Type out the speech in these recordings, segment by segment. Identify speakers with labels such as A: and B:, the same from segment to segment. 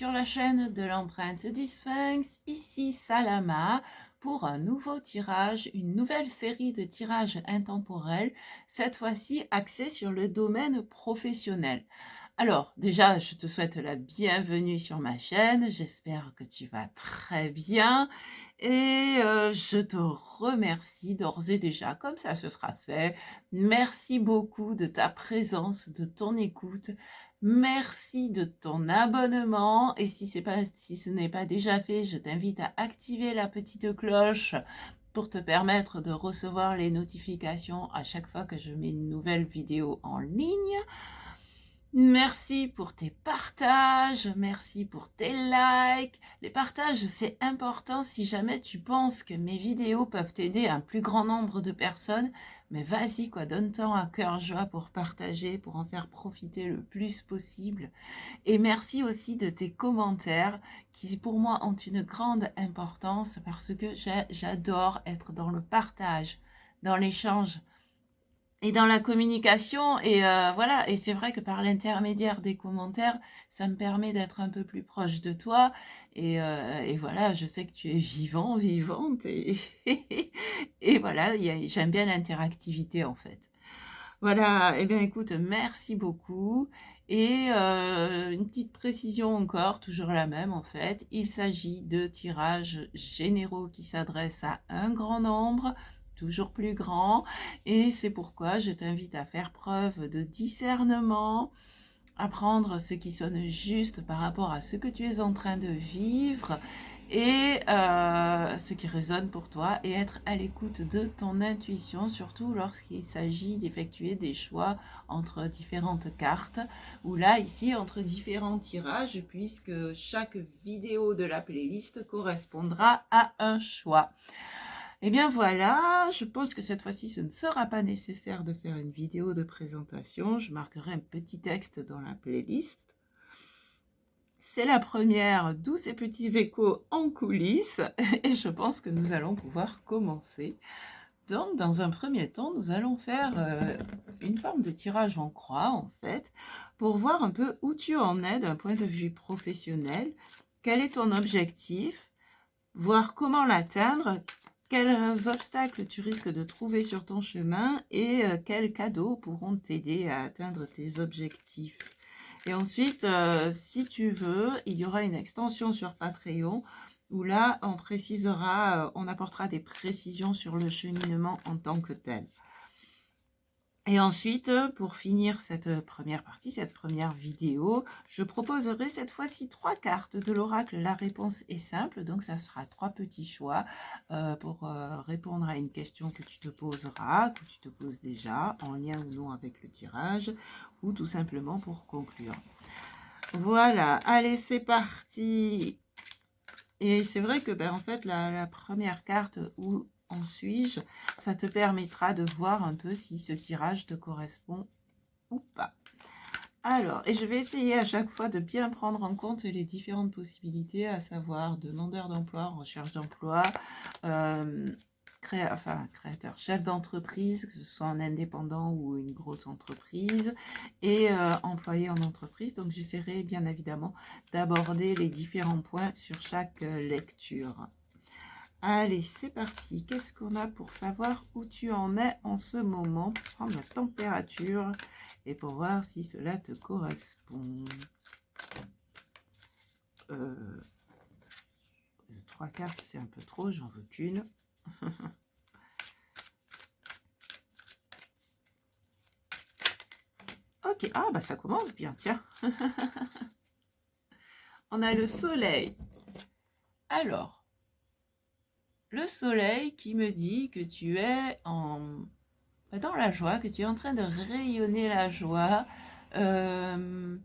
A: sur la chaîne de l'empreinte du Sphinx, ici Salama, pour un nouveau tirage, une nouvelle série de tirages intemporels, cette fois-ci axée sur le domaine professionnel. Alors, déjà, je te souhaite la bienvenue sur ma chaîne, j'espère que tu vas très bien et je te remercie d'ores et déjà, comme ça ce sera fait. Merci beaucoup de ta présence, de ton écoute. Merci de ton abonnement et si ce n'est pas déjà fait, je t'invite à activer la petite cloche pour te permettre de recevoir les notifications à chaque fois que je mets une nouvelle vidéo en ligne. Merci pour tes partages, merci pour tes likes. Les partages, c'est important si jamais tu penses que mes vidéos peuvent aider un plus grand nombre de personnes. Mais vas-y, quoi, donne-toi à cœur joie pour partager, pour en faire profiter le plus possible. Et merci aussi de tes commentaires qui, pour moi, ont une grande importance parce que j'adore être dans le partage, dans l'échange et dans la communication et voilà, et c'est vrai que par l'intermédiaire des commentaires, ça me permet d'être un peu plus proche de toi et voilà, je sais que tu es vivant, vivante et et voilà, j'aime bien l'interactivité en fait. Voilà, eh bien écoute, merci beaucoup et une petite précision encore, toujours la même en fait, il s'agit de tirages généraux qui s'adressent à un grand nombre, toujours plus grand, et c'est pourquoi je t'invite à faire preuve de discernement, à prendre ce qui sonne juste par rapport à ce que tu es en train de vivre et ce qui résonne pour toi et être à l'écoute de ton intuition, surtout lorsqu'il s'agit d'effectuer des choix entre différentes cartes ou là, ici, entre différents tirages puisque chaque vidéo de la playlist correspondra à un choix. Eh bien voilà, je pense que cette fois-ci, ce ne sera pas nécessaire de faire une vidéo de présentation. Je marquerai un petit texte dans la playlist. C'est la première, d'où ces petits échos en coulisses. Et je pense que nous allons pouvoir commencer. Donc, dans un premier temps, nous allons faire une forme de tirage en croix, en fait, pour voir un peu où tu en es d'un point de vue professionnel. Quel est ton objectif? Voir comment l'atteindre, quels obstacles tu risques de trouver sur ton chemin et quels cadeaux pourront t'aider à atteindre tes objectifs. Et ensuite, si tu veux, il y aura une extension sur Patreon où là, on précisera, on apportera des précisions sur le cheminement en tant que tel. Et ensuite, pour finir cette première partie, cette première vidéo, je proposerai cette fois-ci 3 cartes de l'oracle. La réponse est simple, donc ça sera 3 petits choix pour répondre à une question que tu te poseras, que tu te poses déjà, en lien ou non avec le tirage, ou tout simplement pour conclure. Voilà, allez, c'est parti. Et c'est vrai que, en fait, la première carte où en suis-je, ça te permettra de voir un peu si ce tirage te correspond ou pas. Alors, et je vais essayer à chaque fois de bien prendre en compte les différentes possibilités, à savoir demandeur d'emploi, recherche d'emploi, créateur, chef d'entreprise, que ce soit un indépendant ou une grosse entreprise, et employé en entreprise. Donc, j'essaierai bien évidemment d'aborder les différents points sur chaque lecture. Allez, c'est parti. Qu'est-ce qu'on a pour savoir où tu en es en ce moment, pour prendre la température et pour voir si cela te correspond. 3 cartes, c'est un peu trop, j'en veux qu'une. Ok, ah bah ça commence bien, tiens. On a le soleil. Alors, le soleil qui me dit que tu es dans la joie, que tu es en train de rayonner la joie, que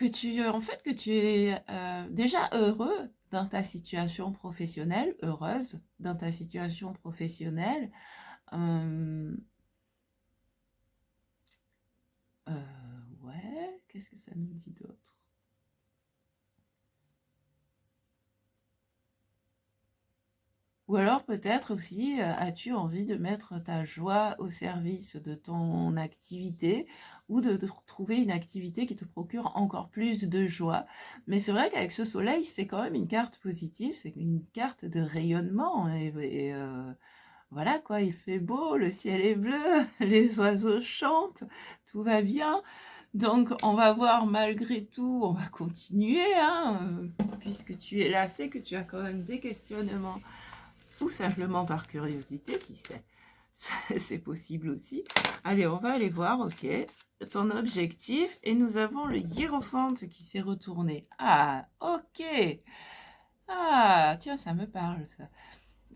A: tu es déjà heureux dans ta situation professionnelle, heureuse dans ta situation professionnelle. Ouais, qu'est-ce que ça nous dit d'autre? Ou alors peut-être aussi, as-tu envie de mettre ta joie au service de ton activité ou de trouver une activité qui te procure encore plus de joie. Mais c'est vrai qu'avec ce soleil, c'est quand même une carte positive, c'est une carte de rayonnement. Et voilà quoi, il fait beau, le ciel est bleu, les oiseaux chantent, tout va bien. Donc on va voir malgré tout, on va continuer, hein, puisque tu es là, c'est que tu as quand même des questionnements, ou simplement par curiosité, qui sait, c'est possible aussi. Allez, on va aller voir, ok, ton objectif, et nous avons le hiérophante qui s'est retourné. Ah, ok. Ah, tiens, ça me parle, ça.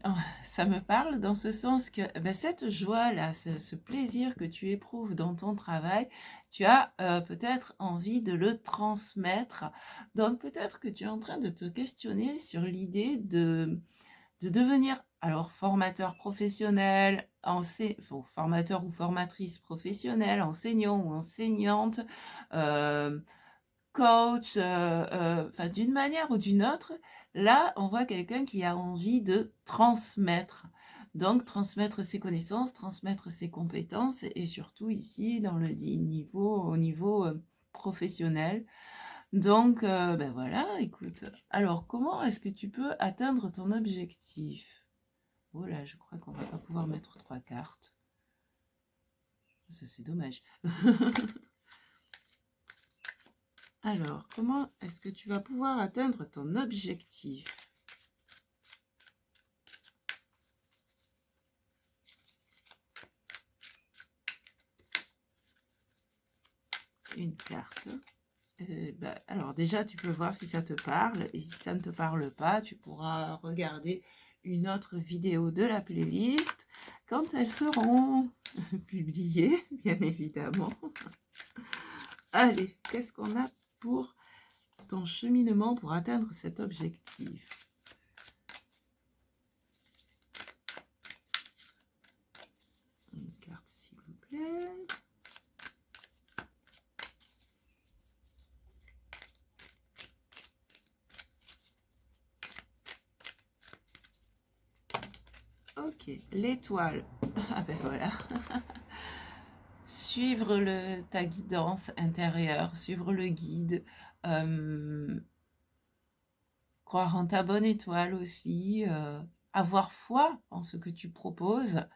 A: Oh, ça me parle dans ce sens que ben, cette joie-là, ce plaisir que tu éprouves dans ton travail, tu as peut-être envie de le transmettre. Donc peut-être que tu es en train de te questionner sur l'idée de devenir alors formateur professionnel, formateur ou formatrice professionnelle, enseignant ou enseignante, euh, coach, enfin d'une manière ou d'une autre. Là, on voit quelqu'un qui a envie de transmettre. Donc, transmettre ses connaissances, transmettre ses compétences et surtout ici, dans le niveau, au niveau professionnel. Donc, ben voilà, écoute. Alors, comment est-ce que tu peux atteindre ton objectif? Oh là, je crois qu'on va pas pouvoir mettre 3 cartes. Ça, c'est dommage. Alors, comment est-ce que tu vas pouvoir atteindre ton objectif? Une carte. Alors déjà, tu peux voir si ça te parle. Et si ça ne te parle pas, tu pourras regarder une autre vidéo de la playlist quand elles seront publiées, bien évidemment. Allez, qu'est-ce qu'on a pour ton cheminement pour atteindre cet objectif? Une carte, s'il vous plaît. Ok, l'étoile. Ah ben voilà. Suivre ta guidance intérieure, suivre le guide, croire en ta bonne étoile aussi, avoir foi en ce que tu proposes,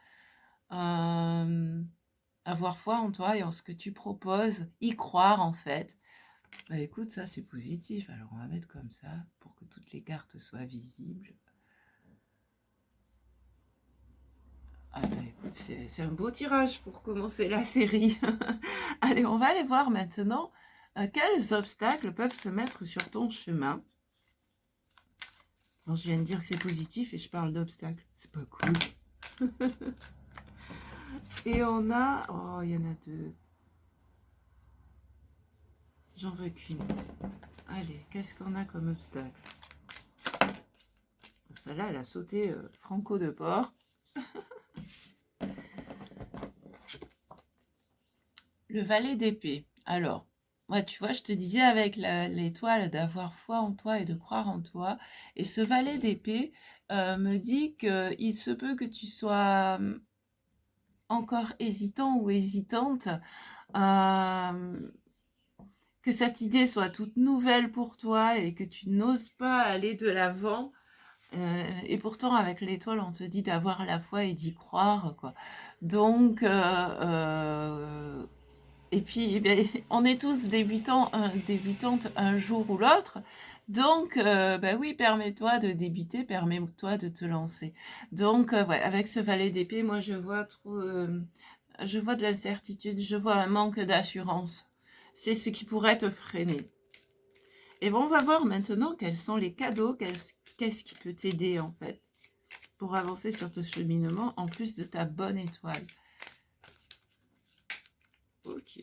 A: avoir foi en toi et en ce que tu proposes, y croire en fait. Bah écoute, ça c'est positif, alors on va mettre comme ça pour que toutes les cartes soient visibles. Ah bah écoute, c'est un beau tirage pour commencer la série. Allez, on va aller voir maintenant quels obstacles peuvent se mettre sur ton chemin. Alors, je viens de dire que c'est positif et je parle d'obstacles. C'est pas cool. Et on a... Oh, il y en a 2. J'en veux qu'une. Allez, qu'est-ce qu'on a comme obstacle? Celle-là, elle a sauté franco de port. Le valet d'épée. Alors, ouais, tu vois, je te disais avec l'étoile d'avoir foi en toi et de croire en toi. Et ce valet d'épée me dit qu'il se peut que tu sois encore hésitant ou hésitante, que cette idée soit toute nouvelle pour toi et que tu n'oses pas aller de l'avant. Et pourtant, avec l'étoile, on te dit d'avoir la foi et d'y croire, quoi. Donc, et puis, eh bien, on est tous débutantes un jour ou l'autre. Donc, ben oui, permets-toi de débuter, permets-toi de te lancer. Donc, ouais, avec ce valet d'épée, moi, je vois de l'incertitude, je vois un manque d'assurance. C'est ce qui pourrait te freiner. Et bon, on va voir maintenant quels sont les cadeaux, qu'est-ce qui peut t'aider en fait pour avancer sur ton cheminement en plus de ta bonne étoile. Ok.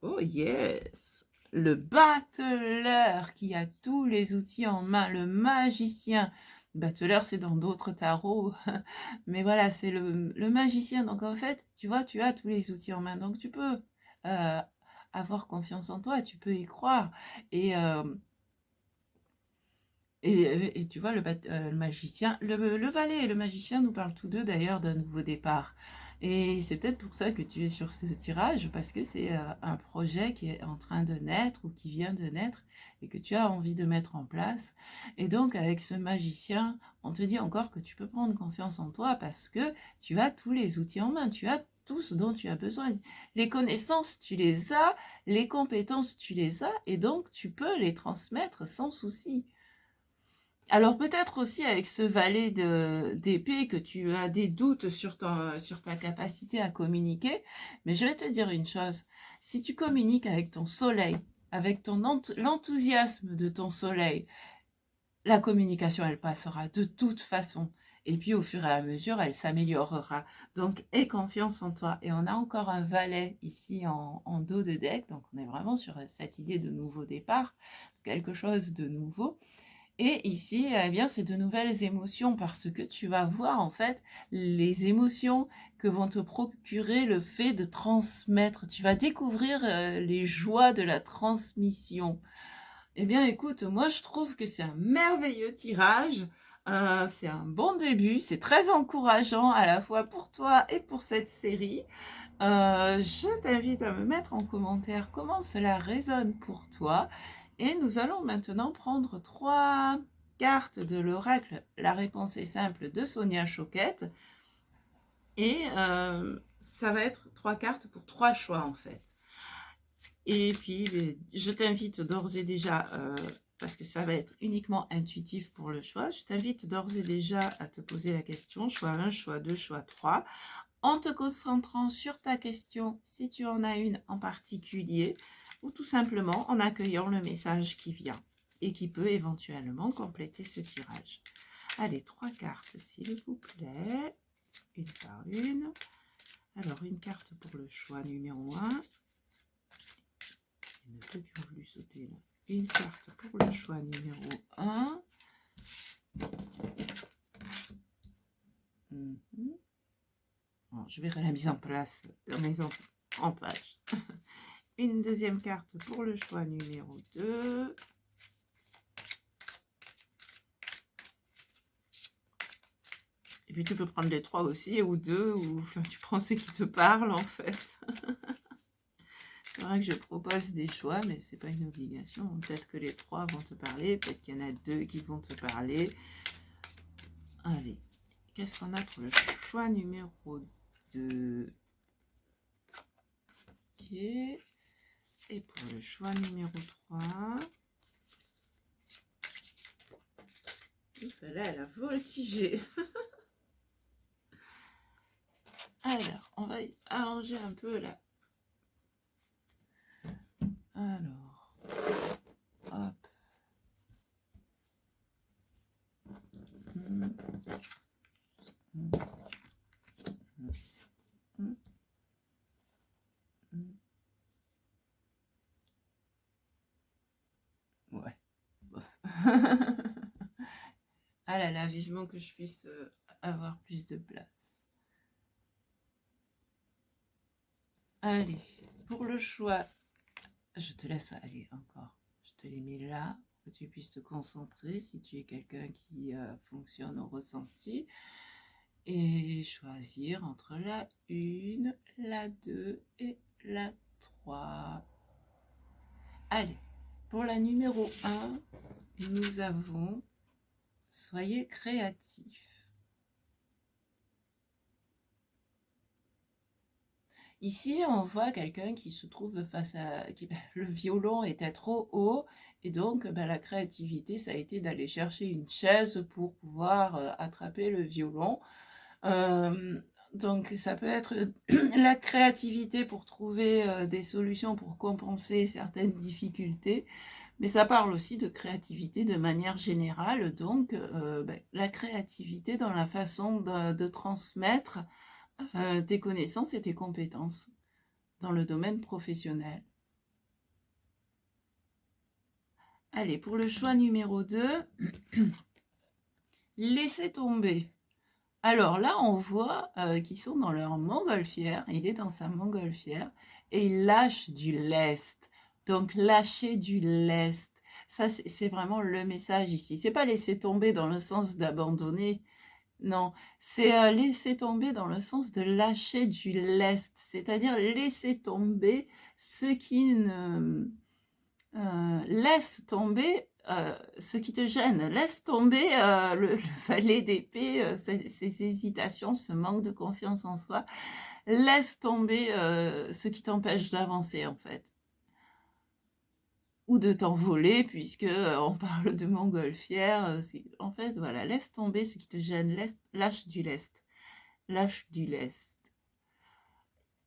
A: Oh yes. Le battleur qui a tous les outils en main, le magicien. Battleur, c'est dans d'autres tarots. Mais voilà, c'est le magicien. Donc en fait, tu vois, tu as tous les outils en main. Donc tu peux avoir confiance en toi, tu peux y croire. Et tu vois, le magicien, le valet et le magicien nous parlent tous deux d'ailleurs d'un nouveau départ. Et c'est peut-être pour ça que tu es sur ce tirage, parce que c'est un projet qui est en train de naître ou qui vient de naître et que tu as envie de mettre en place. Et donc, avec ce magicien, on te dit encore que tu peux prendre confiance en toi parce que tu as tous les outils en main, tu as tout ce dont tu as besoin. Les connaissances, tu les as, les compétences, tu les as, et donc tu peux les transmettre sans souci. Alors peut-être aussi avec ce valet d'épée que tu as des doutes sur ta capacité à communiquer, mais je vais te dire une chose, si tu communiques avec ton soleil, avec l'enthousiasme de ton soleil, la communication, elle passera de toute façon. Et puis au fur et à mesure, elle s'améliorera. Donc, aie confiance en toi. Et on a encore un valet ici en dos de deck. Donc, on est vraiment sur cette idée de nouveau départ, quelque chose de nouveau. Et ici, eh bien, c'est de nouvelles émotions parce que tu vas voir en fait les émotions que vont te procurer le fait de transmettre. Tu vas découvrir les joies de la transmission. Eh bien, écoute, moi je trouve que c'est un merveilleux tirage. C'est un bon début, c'est très encourageant à la fois pour toi et pour cette série. Je t'invite à me mettre en commentaire comment cela résonne pour toi. Et nous allons maintenant prendre 3 cartes de l'oracle. La réponse est simple de Sonia Choquette. Et ça va être 3 cartes pour 3 choix en fait. Et puis, je t'invite d'ores et déjà, parce que ça va être uniquement intuitif pour le choix, je t'invite d'ores et déjà à te poser la question, choix 1, choix 2, choix 3, en te concentrant sur ta question, si tu en as une en particulier, ou tout simplement en accueillant le message qui vient et qui peut éventuellement compléter ce tirage. Allez, 3 cartes, s'il vous plaît, une par une. Alors, une carte pour le choix numéro 1. Il y en a deux qui ont voulu sauter là. Une carte pour le choix numéro 1. Bon, je verrai la mise en place, la mise en page. Une deuxième carte pour le choix numéro 2. Et puis tu peux prendre les 3 aussi, ou 2, ou enfin, tu prends ce qui te parle en fait. C'est vrai que je propose des choix, mais c'est pas une obligation. Peut-être que les 3 vont te parler, peut-être qu'il y en a 2 qui vont te parler. Allez, qu'est-ce qu'on a pour le choix numéro 2? Ok. Et pour le choix numéro 3, celle-là, elle a voltigé. Alors, on va arranger un peu là. Alors, hop. Ouais. Ah là là, vivement que je puisse avoir plus de place. Allez, pour le choix, je te laisse aller encore. Je te l'ai mis là, que tu puisses te concentrer si tu es quelqu'un qui fonctionne au ressenti. Et choisir entre la 1, la 2 et la 3. Allez, pour la numéro 1, nous avons « Soyez créatifs ». Ici, on voit quelqu'un qui se trouve face à... le violon était trop haut, et donc la créativité, ça a été d'aller chercher une chaise pour pouvoir attraper le violon. Donc ça peut être la créativité pour trouver des solutions pour compenser certaines difficultés, mais ça parle aussi de créativité de manière générale, donc la créativité dans la façon de transmettre tes connaissances et tes compétences dans le domaine professionnel. Allez, pour le choix numéro 2, laissez tomber. Alors là, on voit qu'ils sont dans leur montgolfière, il est dans sa montgolfière, et il lâche du lest. Donc, lâcher du lest, ça c'est vraiment le message ici. C'est pas laisser tomber dans le sens d'abandonner, Non, c'est laisser tomber dans le sens de lâcher du lest, c'est-à-dire laisser tomber ce qui ne... laisse tomber ce qui te gêne, laisse tomber le valet d'épée, ces hésitations, ce manque de confiance en soi, laisse tomber ce qui t'empêche d'avancer en fait. Ou de t'envoler, puisque on parle de montgolfière. En fait, voilà, laisse tomber ce qui te gêne, lâche du lest. Lâche du lest.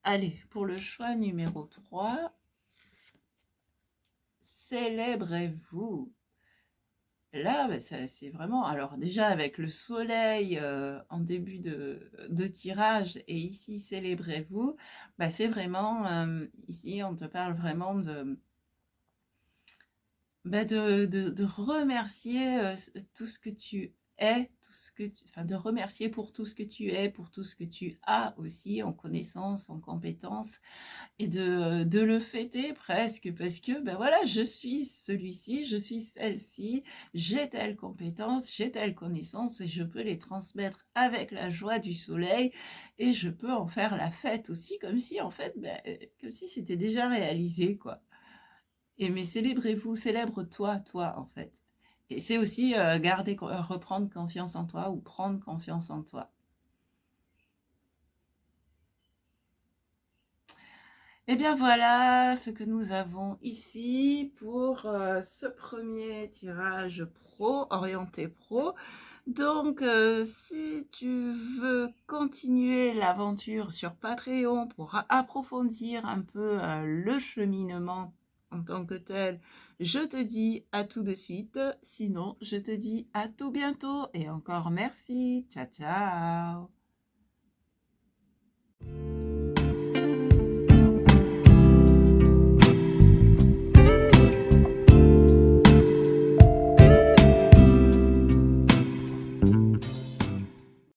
A: Allez, pour le choix numéro 3, célébrez-vous. Là, bah, c'est vraiment... Alors déjà, avec le soleil en début de tirage, et ici, célébrez-vous, bah, c'est vraiment... ici, on te parle vraiment de remercier tout ce que tu es, enfin, de remercier pour tout ce que tu es, pour tout ce que tu as aussi en connaissance, en compétences, et de le fêter presque, parce que ben voilà, je suis celui-ci, je suis celle-ci, j'ai telle compétence, j'ai telle connaissance, et je peux les transmettre avec la joie du soleil, et je peux en faire la fête aussi, comme si en fait, comme si c'était déjà réalisé, quoi. Et mais célébrez-vous, célèbre-toi, toi, en fait. Et c'est aussi reprendre confiance en toi ou prendre confiance en toi. Et bien voilà ce que nous avons ici pour ce premier tirage pro, orienté pro. Donc, si tu veux continuer l'aventure sur Patreon pour approfondir un peu le cheminement en tant que tel, je te dis à tout de suite. Sinon, je te dis à tout bientôt et encore merci. Ciao, ciao.